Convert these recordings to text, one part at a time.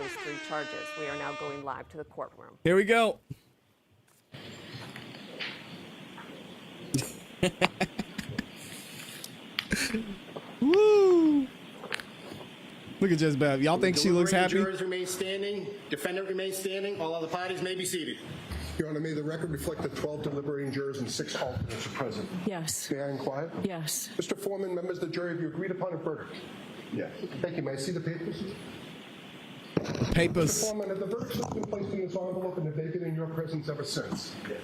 those 3 charges. We are now going live to the courtroom. Here we go. Woo! Look at Judge Bev. Y'all think she looks happy? Jurors remain standing. Defendant remains standing. All other parties may be seated. Your Honor, may the record reflect that 12 deliberating jurors and 6 alternates are present. Yes. May I inquire? Yes. Mr. Foreman, members of the jury, have you agreed upon a verdict? Yes. Thank you. May I see the papers? Papers. Mr. Foreman, have the verdict slips been placed in this envelope and have they been in your presence ever since? Yes.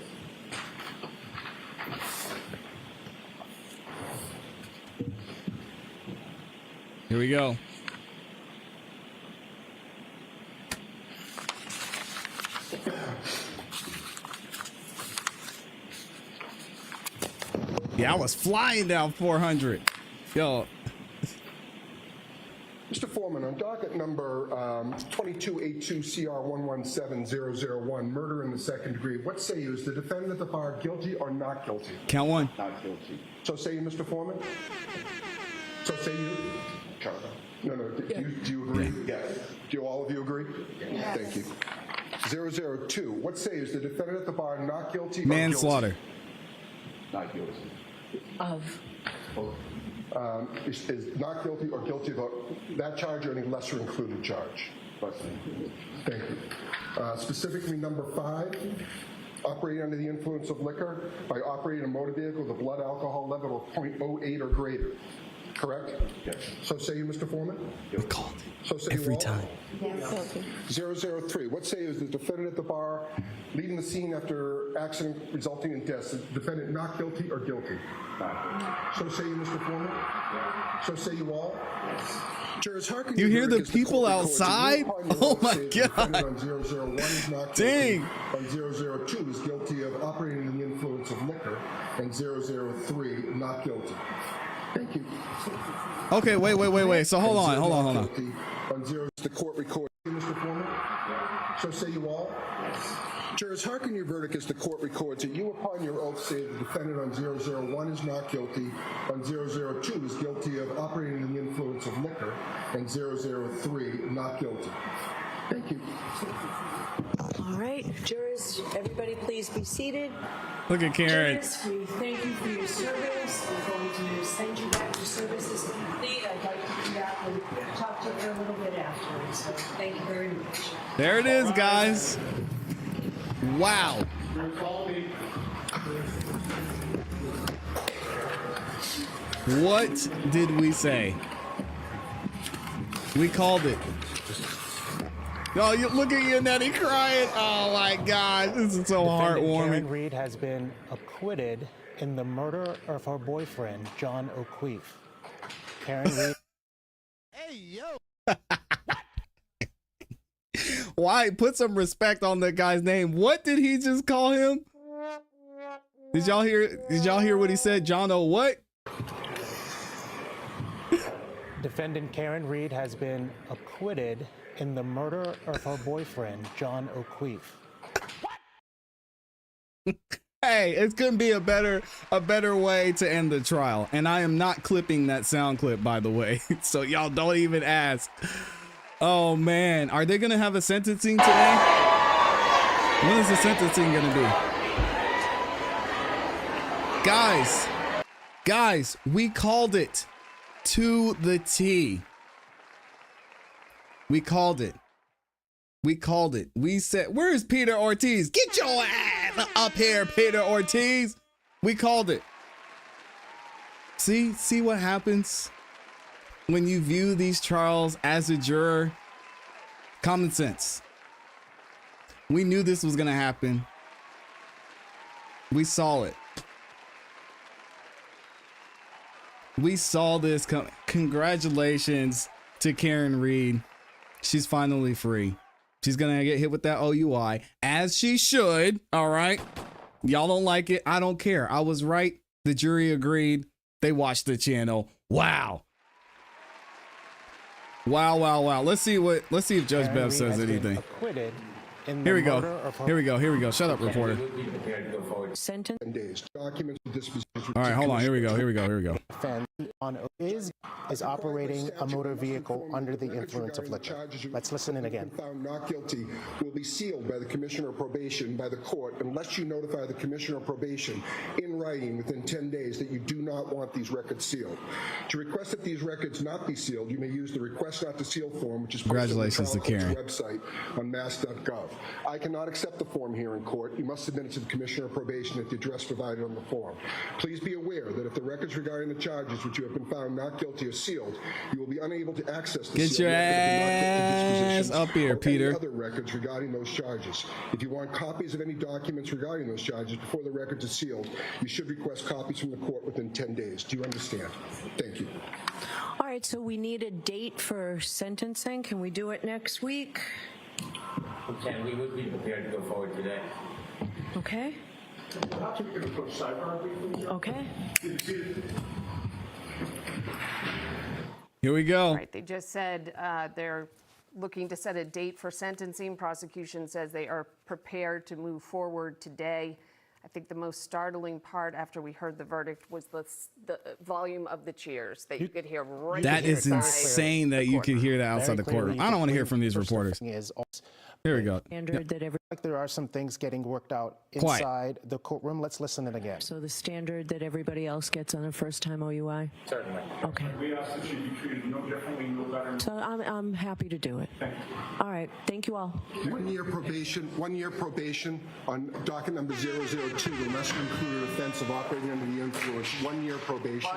Here we go. Yeah, I was flying down 400. Yo. Mr. Foreman, on docket number 2282CR117001, murder in the second degree, what say you? Is the defendant at the bar guilty or not guilty? Count one. Not guilty. So say you, Mr. Foreman? So say you? No. Do you agree? Yes. Do all of you agree? Yes. Thank you. 002. What say is the defendant at the bar not guilty or manslaughter? Not guilty. Of. Is not guilty or guilty of that charge or any lesser included charge? Lesser included. Thank you. Specifically, number 5. Operating under the influence of liquor by operating a motor vehicle with a blood alcohol level of 0.08 or greater. Correct? Yes. So say you, Mr. Foreman? We called it. So say every you all? time. Yes. 003. What say is the defendant at the bar leaving the scene after accident resulting in death? Is the defendant not guilty or guilty? Not guilty. So say you, Mr. Foreman? So say you all? Jurors, hearken. You hear the verdict as people court records. outside? Upon your Oh oath, my say the God. defendant on 001 is not guilty. Dang. On 002 is guilty of operating under the influence of liquor. And 003 not guilty. Thank you. Okay, wait. So hold on. Guilty. On 0, the court records. Mr. Foreman? So say you all? Jurors, hearken your verdict as the court records that you upon your oath say the defendant on 001 is not guilty, on 002 is guilty of operating under the influence of liquor, and 003 not guilty. Thank you. All right, jurors, everybody please be seated. Look at Karen. Jurors, we thank you for your service. We're going to send you back to services complete. I'd like to come back and talk to you a little bit afterwards. So thank you very much. There it is, guys. Wow. What did we say? We called it. Oh, you look at you, Nettie, crying. Oh my God, this is so heartwarming. Karen Reed has been acquitted in the murder of her boyfriend, John O'Keefe. Karen Reed. Hey, yo. Why? Put some respect on the guy's name. What did he just call him? Did y'all hear what he said? John O. what? Defendant Karen Reed has been acquitted in the murder of her boyfriend, John O'Keefe. Hey, it couldn't be a better way to end the trial. And I am not clipping that sound clip, by the way. So y'all don't even ask. Oh man, are they gonna have a sentencing today? When is the sentencing gonna be? Guys, we called it to the T. We called it. We said, where's Peter Ortiz? Get your ass up here, Peter Ortiz. We called it. See what happens when you view these trials as a juror? Common sense. We knew this was gonna happen. We saw it. We saw this come. Congratulations to Karen Reed. She's finally free. She's gonna get hit with that OUI, as she should. All right. Y'all don't like it. I don't care. I was right. The jury agreed. They watched the channel. Wow. Wow. Let's see if Judge Bev says anything. Acquitted in the Here we go. murder of her Here we go. Here we go. Shut up, reporter. Sentence. 10 days. Documents and dispositions. All right, hold on. Here we go. Here we go. Here we go. defense on is operating a motor vehicle under the influence of liquor. Let's listen in again. Found not guilty will be sealed by the Commissioner of Probation by the court unless you notify the Commissioner of Probation in writing within 10 days that you do not want these records sealed. To request that these records not be sealed, you may use the request not to seal form, which is posted on the Congratulations to trial Karen. court's website on mass.gov. I cannot accept the form here in court. You must submit it to the Commissioner of Probation at the address provided on the form. Please be aware that if the records regarding the charges which you have been found not guilty are sealed, you will be unable to access the Get sealed your record of the not guilty ass dispositions up here, or Peter. any other records regarding those charges. If you want copies of any documents regarding those charges before the records are sealed, you should request copies from the court within 10 days. Do you understand? Thank you. All right, so we need a date for sentencing. Can we do it next week? Okay, we would be prepared to go forward today. Okay? Okay. Here we go. Right, they just said they're looking to set a date for sentencing. Prosecution says they are prepared to move forward today. I think the most startling part after we heard the verdict was the volume of the cheers that you could hear right That is inside insane that the you could courtroom. hear that outside the Very clearly, courtroom. I don't want to hear from these first reporters. thing is also Here we go. Standard that every, like there are some things getting worked out Quiet. inside the courtroom. Let's listen in again. so the standard that everybody else gets on a first-time OUI? Certainly. Okay. We ask that you be treated no differently, no better. So I'm happy to do it. All right, thank you all. 1 year probation on docket number 002, the lesser included offense of operating under the influence. 1 year probation.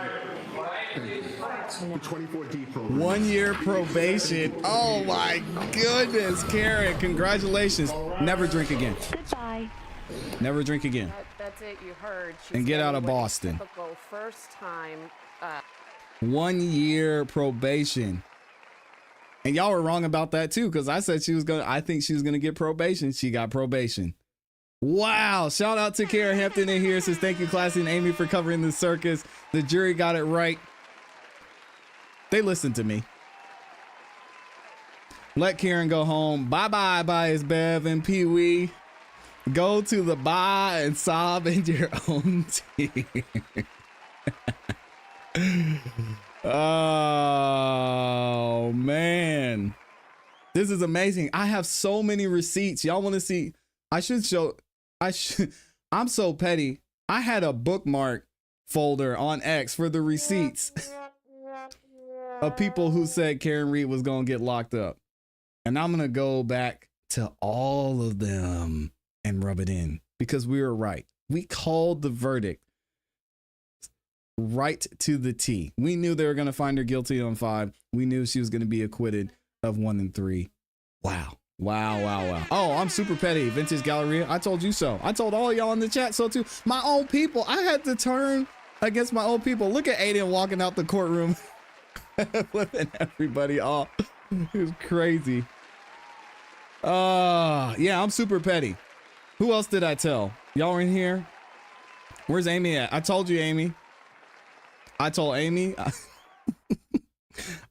Thank you. The 24D program. 1 year probation. Oh my goodness, Karen, congratulations. Never drink again. Goodbye. Never drink again. That's it, you heard. She's And get out of getting what is Boston. Typical first time. 1 year probation. And y'all were wrong about that too, because I said I think she was gonna get probation. She got probation. Wow. Shout out to Kara Hampton in here. Says thank you, ClassE and Amy, for covering the circus. The jury got it right. They listened to me. Let Karen go home. Bye-bye, Bias Bev and Pee Wee. Go to the bar and sob in your own tears. Oh, man. This is amazing. I have so many receipts. Y'all want to see? I'm so petty. I had a bookmark folder on X for the receipts of people who said Karen Reed was going to get locked up. And I'm going to go back to all of them and rub it in because we were right. We called the verdict right to the T. We knew they were going to find her guilty on 5. We knew she was going to be acquitted of 1 and 3. Wow. Wow, wow, wow. Oh, I'm super petty. Vintage Galleria. I told you so. I told all y'all in the chat so too. My own people. I had to turn against my own people. Look at Aiden walking out the courtroom. Flipping everybody off. It was crazy. Yeah, I'm super petty. Who else did I tell? Y'all were in here? Where's Amy at? I told you, Amy. I told Amy.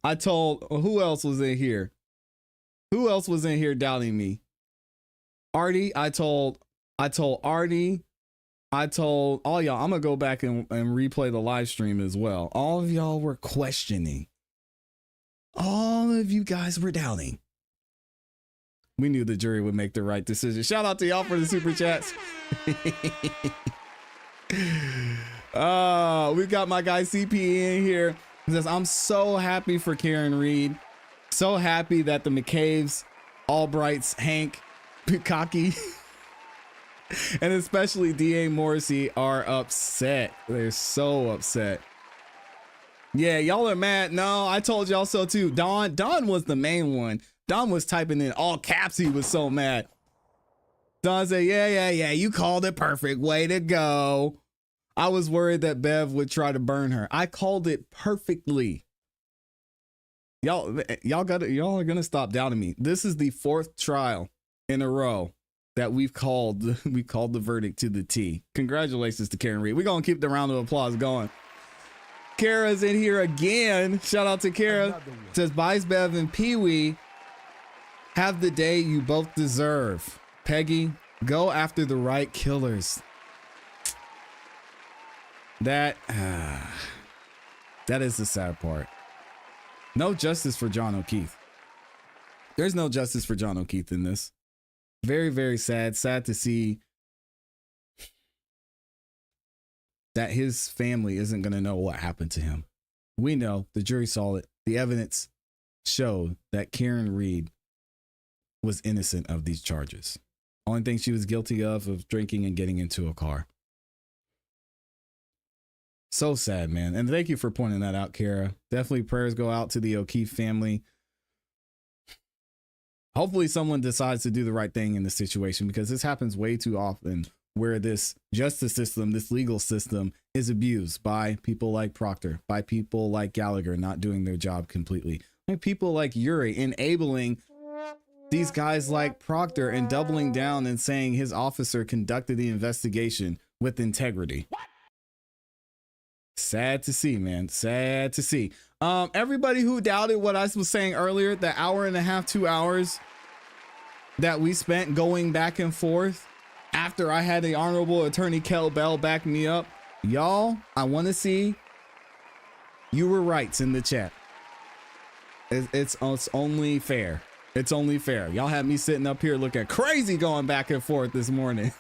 I told, who else was in here? Who else was in here doubting me? Artie. I told Artie. I told all y'all. I'm gonna go back and replay the live stream as well. All of y'all were questioning. All of you guys were doubting. We knew the jury would make the right decision. Shout out to y'all for the super chats. We've got my guy CP in here. He says, I'm so happy for Karen Reed. So happy that the McCaves, Albrights, Hank, Pukaki, and especially D.A. Morrissey are upset. They're so upset. Yeah, y'all are mad. No, I told y'all so too. Don was the main one. Don was typing in all caps. He was so mad. Don said, yeah, you called it perfect. Way to go. I was worried that Bev would try to burn her. I called it perfectly. Y'all are gonna stop doubting me. This is the 4th trial in a row that we called the verdict to the T. Congratulations to Karen Reed. We're gonna keep the round of applause going. Kara's in here again. Shout out to Kara. Says Bice Bev and Pee Wee have the day you both deserve. Peggy, go after the right killers. That is the sad part. No justice for John O'Keefe. There's no justice for John O'Keefe in this. Very, very sad. Sad to see that his family isn't going to know what happened to him. We know, the jury saw it. The evidence showed that Karen Reed was innocent of these charges. Only thing she was guilty of drinking and getting into a car. So sad, man. And thank you for pointing that out, Kara. Definitely prayers go out to the O'Keefe family. Hopefully someone decides to do the right thing in this situation, because this happens way too often, where this justice system, this legal system is abused by people like Proctor, by people like Gallagher not doing their job completely, by people like Yuri enabling these guys like Proctor and doubling down and saying his officer conducted the investigation with integrity. Sad to see, man. Sad to see. Everybody who doubted what I was saying earlier, the hour and a half, 2 hours that we spent going back and forth after I had the Honorable Attorney Kel Bell back me up, y'all, I want to see you were rights in the chat. It's only fair. It's only fair. Y'all had me sitting up here looking crazy going back and forth this morning.